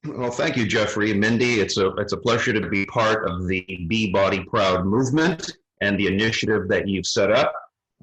Well, thank you, Jeffrey and Mindy. It's a pleasure to be part of the Be Body Proud movement and the initiative that you've set up.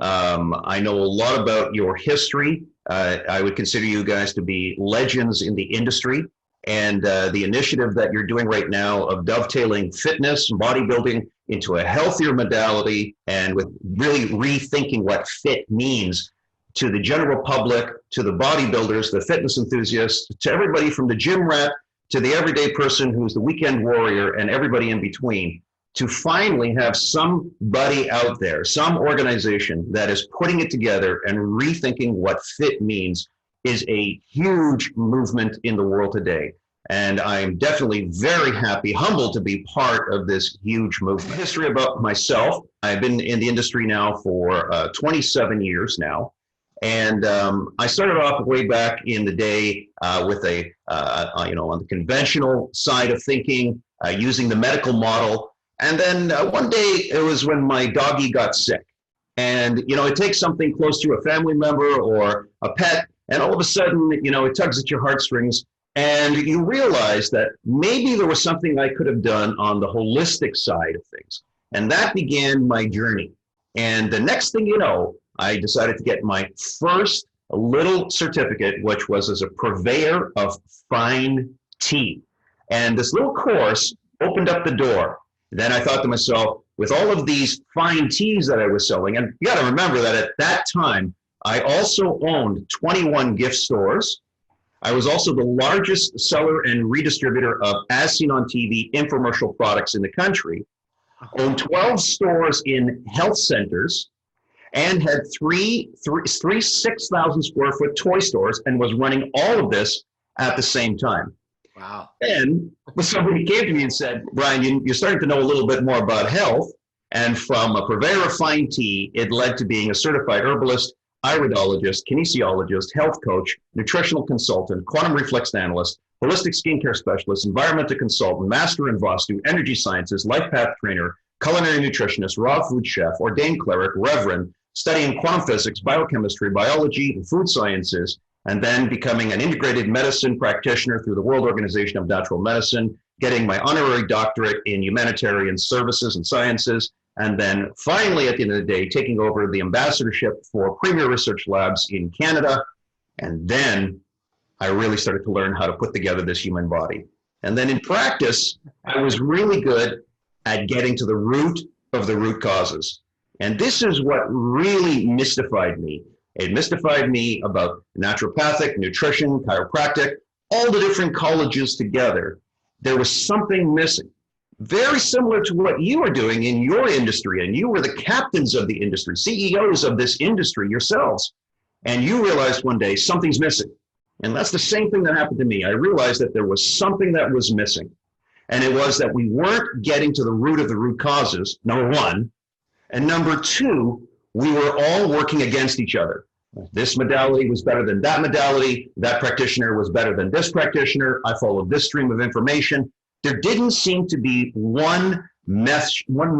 I know a lot about your history. I would consider you guys to be legends in the industry, and the initiative that you're doing right now of dovetailing fitness and bodybuilding into a healthier modality, and with really rethinking what fit means to the general public, to the bodybuilders, the fitness enthusiasts, to everybody from the gym rat to the everyday person who's the weekend warrior and everybody in between, to finally have somebody out there, some organization that is putting it together and rethinking what fit means is a huge movement in the world today. And I'm definitely very happy, humbled to be part of this huge movement. History about myself. I've been in the industry now for 27 years now. And I started off way back in the day with on the conventional side of thinking, using the medical model. And then one day it was when my doggy got sick. And, it takes something close to a family member or a pet, and all of a sudden, it tugs at your heartstrings. And you realize that maybe there was something I could have done on the holistic side of things. And that began my journey. And the next thing you know, I decided to get my first little certificate, which was as a purveyor of fine tea. And this little course opened up the door. Then I thought to myself, with all of these fine teas that I was selling, and you got to remember that at that time, I also owned 21 gift stores. I was also the largest seller and redistributor of As Seen on TV infomercial products in the country, owned 12 stores in health centers, and had three 6,000 square foot toy stores, and was running all of this at the same time. Wow. And somebody came to me and said, Brian, you're starting to know a little bit more about health. And from a purveyor of fine tea, it led to being a certified herbalist, iridologist, kinesiologist, health coach, nutritional consultant, quantum reflex analyst, holistic skincare specialist, environmental consultant, master in Vastu, energy sciences, life path trainer, culinary nutritionist, raw food chef, ordained cleric, reverend, studying quantum physics, biochemistry, biology, and food sciences, and then becoming an integrated medicine practitioner through the World Organization of Natural Medicine, getting my honorary doctorate in humanitarian services and sciences, and then finally, at the end of the day, taking over the ambassadorship for Premier Research Labs in Canada. And then I really started to learn how to put together this human body. And then in practice, I was really good at getting to the root of the root causes. And this is what really mystified me. It mystified me about naturopathic, nutrition, chiropractic, all the different colleges together. There was something missing. Very similar to what you are doing in your industry, and you were the captains of the industry, CEOs of this industry yourselves, and you realized one day something's missing. And that's the same thing that happened to me. I realized that there was something that was missing, and it was that we weren't getting to the root of the root causes, number one, and number two, we were all working against each other. This modality was better than that modality, that practitioner was better than this practitioner, I followed this stream of information. There didn't seem to be one message, one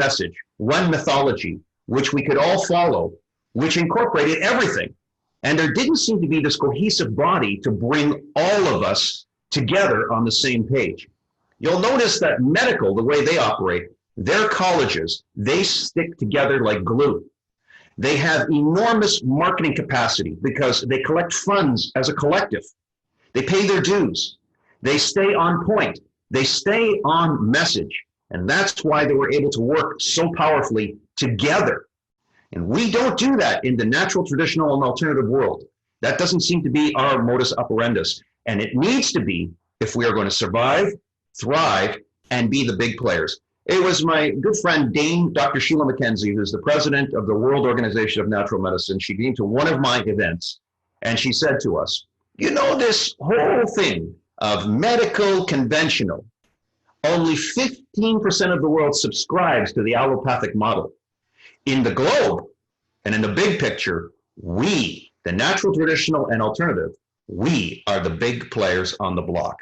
mythology, which we could all follow, which incorporated everything. And there didn't seem to be this cohesive body to bring all of us together on the same page. You'll notice that medical, the way they operate, their colleges, they stick together like glue. They have enormous marketing capacity because they collect funds as a collective. They pay their dues. They stay on point. They stay on message. And that's why they were able to work so powerfully together. And we don't do that in the natural, traditional, and alternative world. That doesn't seem to be our modus operandus. And it needs to be if we are going to survive, thrive, and be the big players. It was my good friend, Dame Dr. Sheila McKenzie, who's the president of the World Organization of Natural Medicine. She came to one of my events, and she said to us, this whole thing of medical conventional, only 15% of the world subscribes to the allopathic model. In the globe, and in the big picture, we, the natural, traditional, and alternative, we are the big players on the block.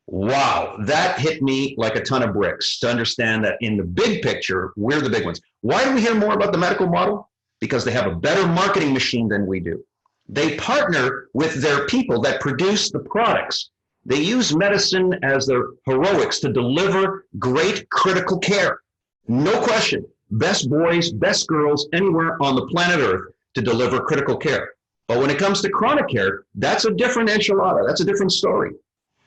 Wow, that hit me like a ton of bricks to understand that in the big picture, we're the big ones. Why do we hear more about the medical model? Because they have a better marketing machine than we do. They partner with their people that produce the products. They use medicine as their heroics to deliver great critical care. No question, best boys, best girls anywhere on the planet Earth to deliver critical care. But when it comes to chronic care, that's a different enchilada. That's a different story.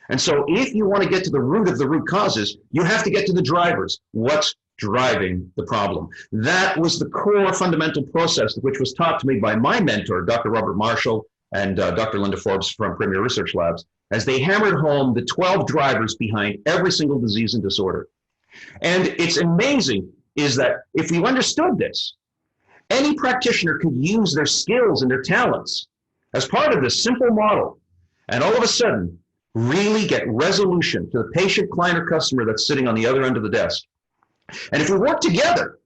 And so if you want to get to the root of the root causes, you have to get to the drivers. What's driving the problem? That was the core fundamental process which was taught to me by my mentor, Dr. Robert Marshall and Dr. Linda Forbes from Premier Research Labs, as they hammered home the 12 drivers behind every single disease and disorder. And it's amazing is that if you understood this, any practitioner could use their skills and their talents as part of this simple model, and all of a sudden, really get resolution to the patient, client, or customer that's sitting on the other end of the desk. And if we work together,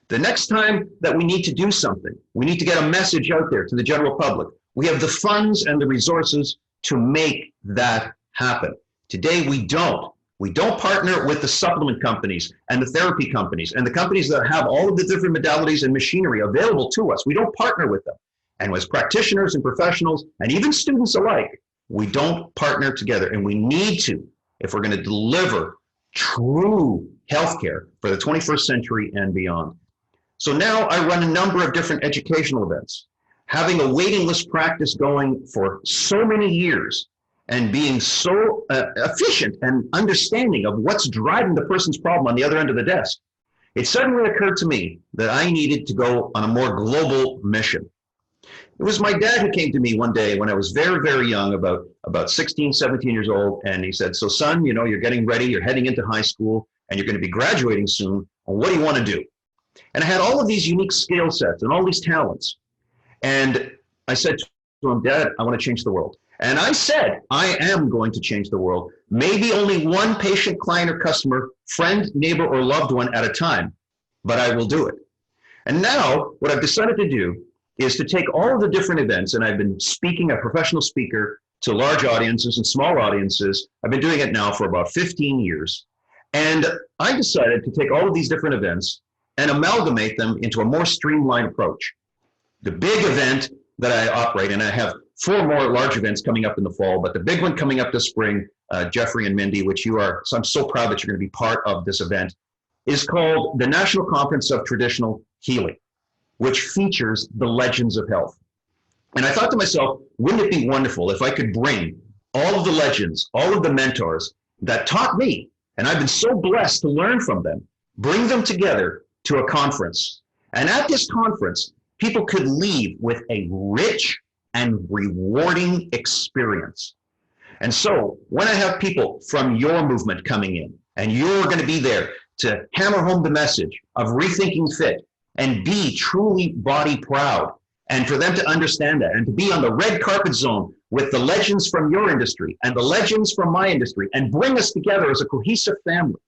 the next time that we need to do something, we need to get a message out there to the general public, we have the funds and the resources to make that happen. Today, we don't. We don't partner with the supplement companies and the therapy companies and the companies that have all of the different modalities and machinery available to us. We don't partner with them. And as practitioners and professionals, and even students alike, we don't partner together. And we need to, if we're going to deliver true healthcare for the 21st century and beyond. So now I run a number of different educational events. Having a waiting list practice going for so many years and being so efficient and understanding of what's driving the person's problem on the other end of the desk, it suddenly occurred to me that I needed to go on a more global mission. It was my dad who came to me one day when I was very, very young, about 16, 17 years old, and he said, so son, you know, you're getting ready, you're heading into high school, and you're going to be graduating soon, and what do you want to do? And I had all of these unique skill sets and all these talents. And I said to him, Dad, I want to change the world. And I said, I am going to change the world. Maybe only one patient, client, or customer, friend, neighbor, or loved one at a time, but I will do it. And now what I've decided to do is to take all of the different events, and I've been speaking, a professional speaker, to large audiences and small audiences. I've been doing it now for about 15 years. And I decided to take all of these different events and amalgamate them into a more streamlined approach. The big event that I operate, and I have 4 more large events coming up in the fall, but the big one coming up this spring, Jeffrey and Mindy, which you are, so I'm so proud that you're going to be part of this event, is called the National Conference of Traditional Healing, which features the legends of health. And I thought to myself, wouldn't it be wonderful if I could bring all of the legends, all of the mentors that taught me, and I've been so blessed to learn from them, bring them together to a conference. And at this conference, people could leave with a rich and rewarding experience. And so when I have people from your movement coming in, and you're going to be there to hammer home the message of Rethinking-FIT and be truly body proud, and for them to understand that and to be on the red carpet zone with the legends from your industry and the legends from my industry and bring us together as a cohesive family,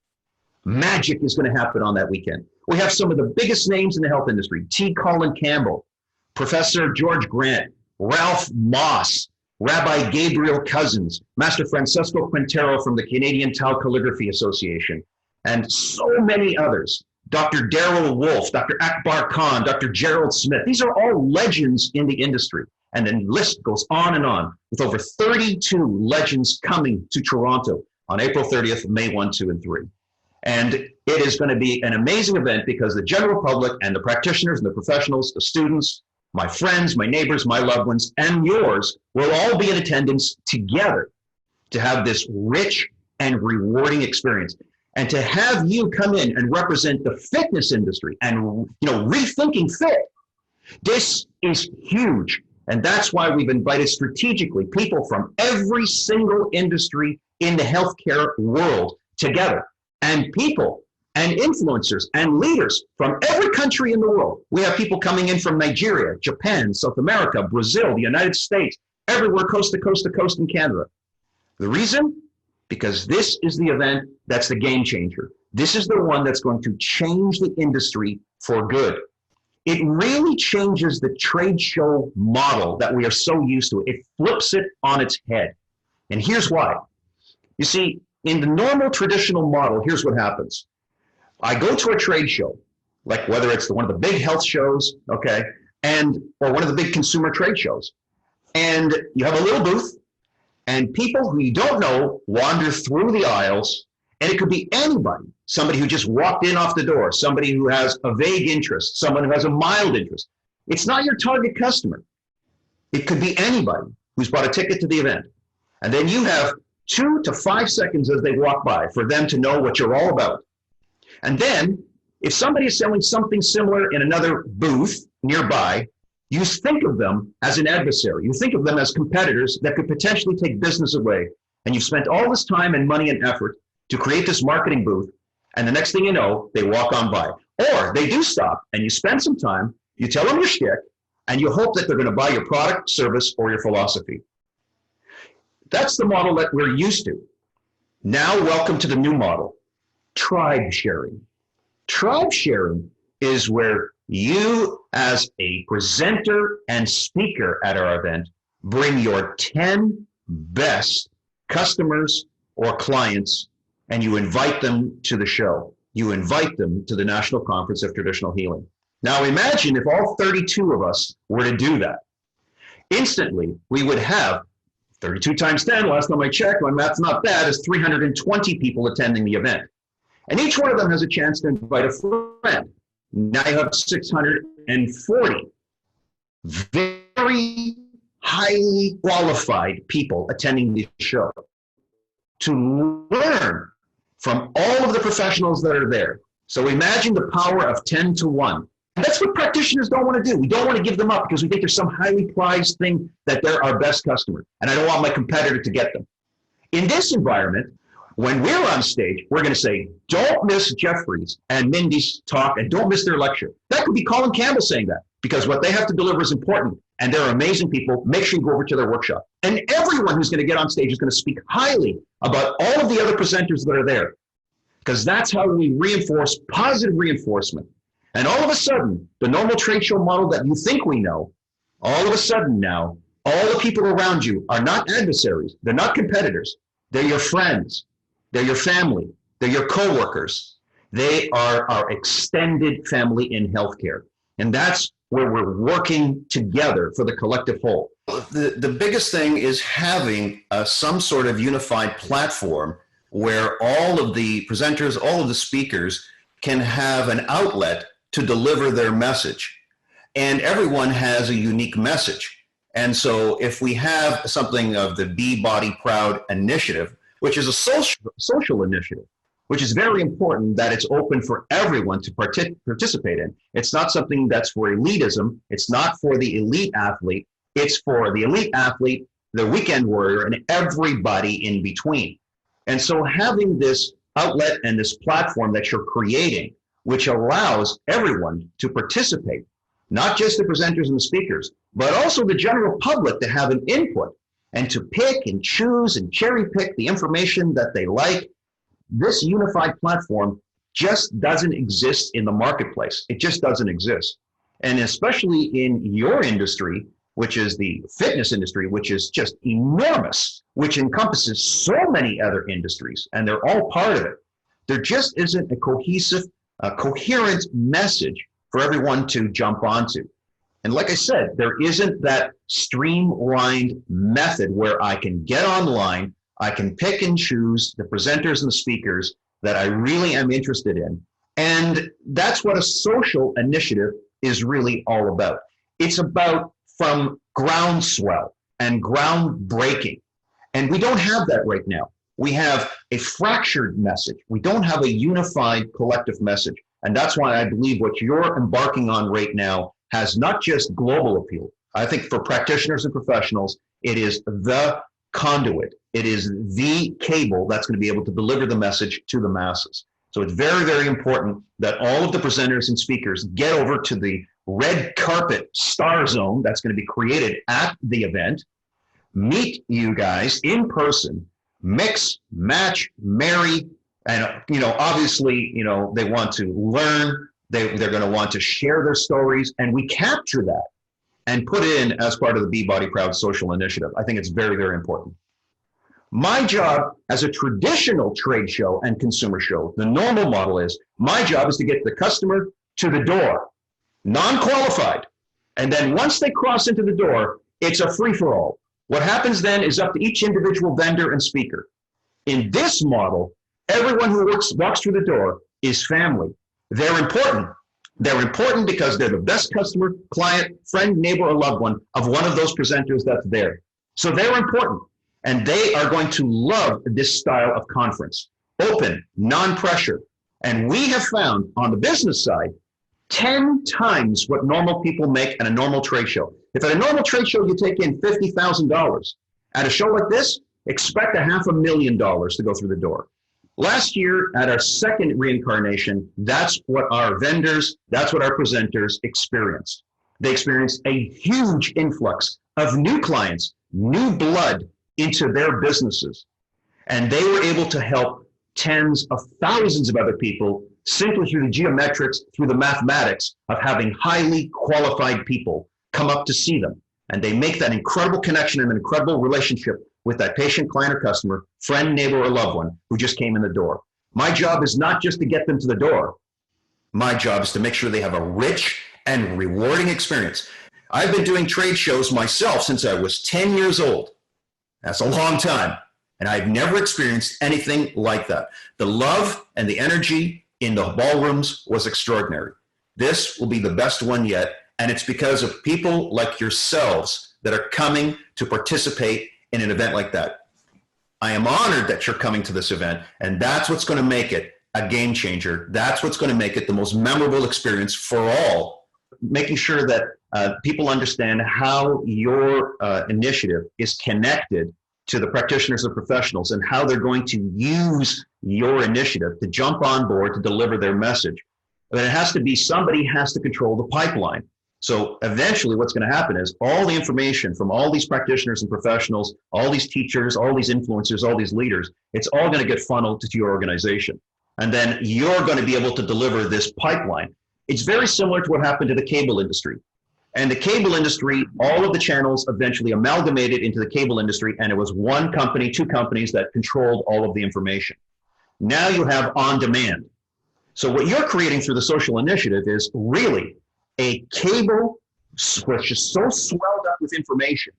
magic is going to happen on that weekend. We have some of the biggest names in the health industry: T. Colin Campbell, Professor George Grant, Ralph Moss, Rabbi Gabriel Cousins, Master Francesco Quintero from the Canadian Tau Calligraphy Association, and so many others. Dr. Darrell Wolf, Dr. Akbar Khan, Dr. Gerald Smith. These are all legends in the industry. And the list goes on, with over 32 legends coming to Toronto on April 30th, May 1, 2, and 3. And it is going to be an amazing event because the general public and the practitioners and the professionals, the students, my friends, my neighbors, my loved ones, and yours will all be in attendance together to have this rich and rewarding experience. And to have you come in and represent the fitness industry and, Rethinking-FIT, this is huge. And that's why we've invited strategically people from every single industry in the healthcare world together, and people and influencers and leaders from every country in the world. We have people coming in from Nigeria, Japan, South America, Brazil, the United States, everywhere, coast to coast to coast in Canada. The reason? Because this is the event that's the game changer. This is the one that's going to change the industry for good. It really changes the trade show model that we are so used to. It flips it on its head. And here's why. You see, in the normal traditional model, here's what happens. I go to a trade show, like whether it's one of the big health shows, or one of the big consumer trade shows. And you have a little booth, And people who you don't know wander through the aisles, and it could be anybody, somebody who just walked in off the door, somebody who has a vague interest, someone who has a mild interest. It's not your target customer. It could be anybody who's bought a ticket to the event. And then you have 2 to 5 seconds as they walk by for them to know what you're all about. And then if somebody is selling something similar in another booth nearby, you think of them as an adversary. You think of them as competitors that could potentially take business away. And you've spent all this time and money and effort to create this marketing booth. And the next thing you know, they walk on by. Or they do stop and you spend some time, you tell them your shtick, and you hope that they're going to buy your product, service, or your philosophy. That's the model that we're used to. Now, welcome to the new model, tribe sharing. Tribe sharing is where you, as a presenter and speaker at our event, bring your 10 best customers or clients, and you invite them to the show. You invite them to the National Conference of Traditional Healing. Now imagine if all 32 of us were to do that. Instantly, we would have 32 times 10, last time I checked, my math's not bad, is 320 people attending the event. And each one of them has a chance to invite a friend. Now you have 640 very highly qualified people attending the show to learn from all of the professionals that are there. So imagine the power of 10 to 1. And that's what practitioners don't want to do. We don't want to give them up because we think there's some highly prized thing that they're our best customer. And I don't want my competitor to get them. In this environment, when we're on stage, we're going to say, don't miss Jeffrey's and Mindy's talk and don't miss their lecture. That could be Colin Campbell saying that because what they have to deliver is important. And they're amazing people. Make sure you go over to their workshop. And everyone who's going to get on stage is going to speak highly about all of the other presenters that are there because that's how we reinforce positive reinforcement. And all of a sudden, the normal trade show model that you think we know, all of a sudden now, all the people around you are not adversaries. They're not competitors. They're your friends. They're your family. They're your coworkers. They are our extended family in healthcare. And that's where we're working together for the collective whole. The biggest thing is having some sort of unified platform where all of the presenters, all of the speakers can have an outlet to deliver their message. And everyone has a unique message. And so if we have something of the Be Body Proud initiative, which is a social initiative, which is very important that it's open for everyone to participate in. It's not something that's for elitism. It's not for the elite athlete. It's for the elite athlete, the weekend warrior, and everybody in between. And so having this outlet and this platform that you're creating, which allows everyone to participate, not just the presenters and the speakers, but also the general public to have an input and to pick and choose and cherry pick the information that they like. This unified platform just doesn't exist in the marketplace. It just doesn't exist. And especially in your industry, which is the fitness industry, which is just enormous, which encompasses so many other industries, and they're all part of it. There just isn't a cohesive, coherent message for everyone to jump onto. And like I said, there isn't that streamlined method where I can get online, I can pick and choose the presenters and the speakers that I really am interested in. And that's what a social initiative is really all about. It's about from groundswell and groundbreaking. And we don't have that right now. We have a fractured message. We don't have a unified collective message. And that's why I believe what you're embarking on right now has not just global appeal. I think for practitioners and professionals, it is the conduit. It is the cable that's going to be able to deliver the message to the masses. So it's very, very important that all of the presenters and speakers get over to the red carpet star zone that's going to be created at the event, meet you guys in person, mix, match, marry, and obviously, they want to learn. They're going to want to share their stories, and we capture that and put it in as part of the Be Body Proud social initiative. I think it's very, very important. My job as a traditional trade show and consumer show, the normal model is, my job is to get the customer to the door, non-qualified. And then once they cross into the door, it's a free-for-all. What happens then is up to each individual vendor and speaker. In this model, everyone who walks through the door is family. They're important. They're important because they're the best customer, client, friend, neighbor, or loved one of one of those presenters that's there. So they're important, and they are going to love this style of conference. Open, non-pressure. And we have found on the business side, 10 times what normal people make at a normal trade show. If at a normal trade show you take in $50,000, at a show like this, expect $500,000 to go through the door. Last year, at our second reincarnation, that's what our vendors, that's what our presenters experienced. They experienced a huge influx of new clients, new blood into their businesses. And they were able to help tens of thousands of other people simply through the geometrics, through the mathematics of having highly qualified people come up to see them. And they make that incredible connection and an incredible relationship with that patient, client, or customer, friend, neighbor, or loved one who just came in the door. My job is not just to get them to the door. My job is to make sure they have a rich and rewarding experience. I've been doing trade shows myself since I was 10 years old. That's a long time. And I've never experienced anything like that. The love and the energy in the ballrooms was extraordinary. This will be the best one yet. And it's because of people like yourselves that are coming to participate in an event like that. I am honored that you're coming to this event, and that's what's going to make it a game changer. That's what's going to make it the most memorable experience for all. Making sure that people understand how your initiative is connected to the practitioners and professionals and how they're going to use your initiative to jump on board to deliver their message. But it has to be, somebody has to control the pipeline. So eventually what's going to happen is all the information from all these practitioners and professionals, all these teachers, all these influencers, all these leaders, it's all going to get funneled to your organization. And then you're going to be able to deliver this pipeline. It's very similar to what happened to the cable industry. And the cable industry, all of the channels eventually amalgamated into the cable industry, and it was one company, two companies that controlled all of the information. Now you have on demand. So what you're creating through the social initiative is really a cable which is so swelled up with information,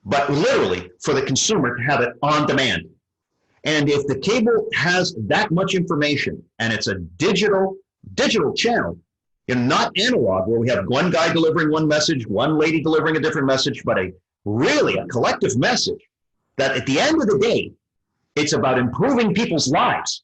but literally for the consumer to have it on demand. And if the cable has that much information and it's a digital channel, and not analog where we have one guy delivering one message, one lady delivering a different message, but a collective message that at the end of the day, it's about improving people's lives.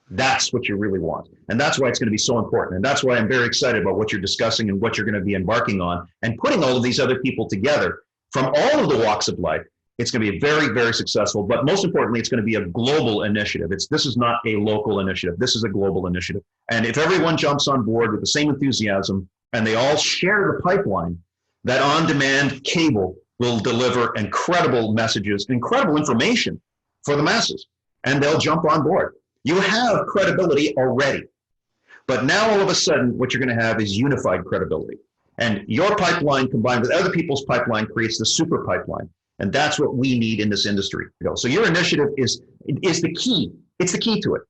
That's what you really want. And that's why it's going to be so important. And that's why I'm very excited about what you're discussing and what you're going to be embarking on and putting all of these other people together from all of the walks of life. It's going to be very, very successful. But most importantly, it's going to be a global initiative. This is not a local initiative. This is a global initiative. And if everyone jumps on board with the same enthusiasm and they all share the pipeline, that on-demand cable will deliver incredible messages, incredible information for the masses. And they'll jump on board. You have credibility already. But now all of a sudden, what you're going to have is unified credibility. And your pipeline combined with other people's pipeline creates the super pipeline. And that's what we need in this industry. So your initiative is the key. It's the key to it.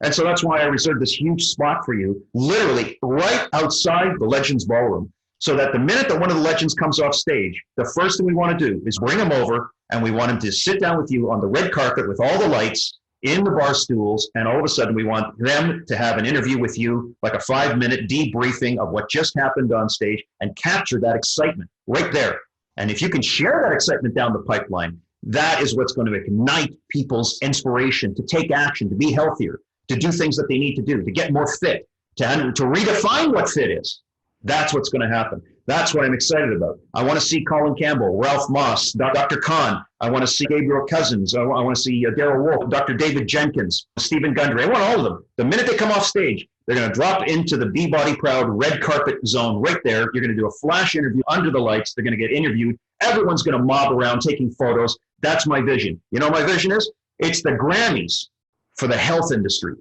And so that's why I reserved this huge spot for you, literally right outside the Legends Ballroom, so that the minute that one of the legends comes off stage, the first thing we want to do is bring them over, and we want them to sit down with you on the red carpet with all the lights, in the bar stools, and all of a sudden we want them to have an interview with you, like a 5-minute debriefing of what just happened on stage, and capture that excitement right there. And if you can share that excitement down the pipeline, that is what's going to ignite people's inspiration to take action, to be healthier, to do things that they need to do, to get more fit, to redefine what fit is. That's what's going to happen. That's what I'm excited about. I want to see Colin Campbell, Ralph Moss, Dr. Kahn. I want to see Gabriel Cousins. I want to see Darryl Wolf, Dr. David Jenkins, Stephen Gundry. I want all of them. The minute they come off stage, they're going to drop into the Be Body Proud red carpet zone right there. You're going to do a flash interview under the lights. They're going to get interviewed. Everyone's going to mob around taking photos. That's my vision. You know what my vision is? It's the Grammys for the health industry.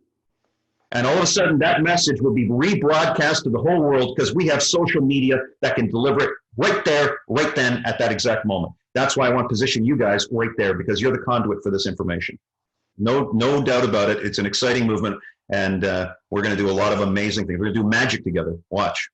And all of a sudden, that message will be rebroadcast to the whole world because we have social media that can deliver it right there, right then, at that exact moment. That's why I want to position you guys right there, because you're the conduit for this information. No doubt about it. It's an exciting movement, and we're going to do a lot of amazing things. We're going to do magic together. Watch.